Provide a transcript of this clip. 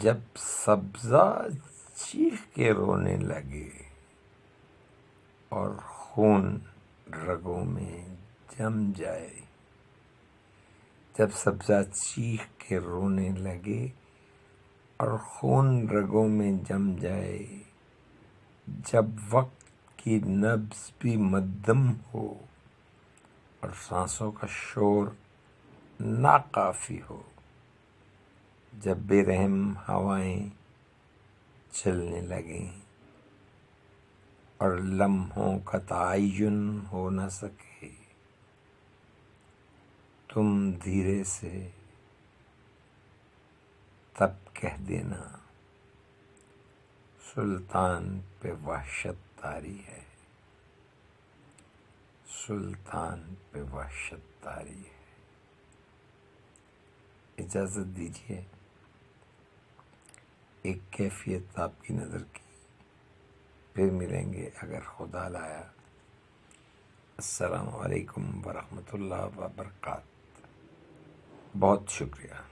جب سبزہ چیخ کے رونے لگے اور خون رگوں میں جم جائے، جب سبزہ چیخ کے رونے لگے اور خون رگوں میں جم جائے، جب وقت کی نبض بھی مدھم ہو اور سانسوں کا شور ناکافی ہو، جب بے رحم ہوائیں چلنے لگیں اور لمحوں کا تعین ہو نہ سکے، تم دھیرے سے تب کہہ دینا، سلطان پہ وحشت طاری ہے، سلطان پہ وحشت طاری ہے۔ اجازت دیجیے ایک کیفیت آپ کی نظر کی، پھر ملیں گے اگر خدا لایا۔ السلام علیکم ورحمۃ اللہ وبرکاتہ۔ بہت شکریہ۔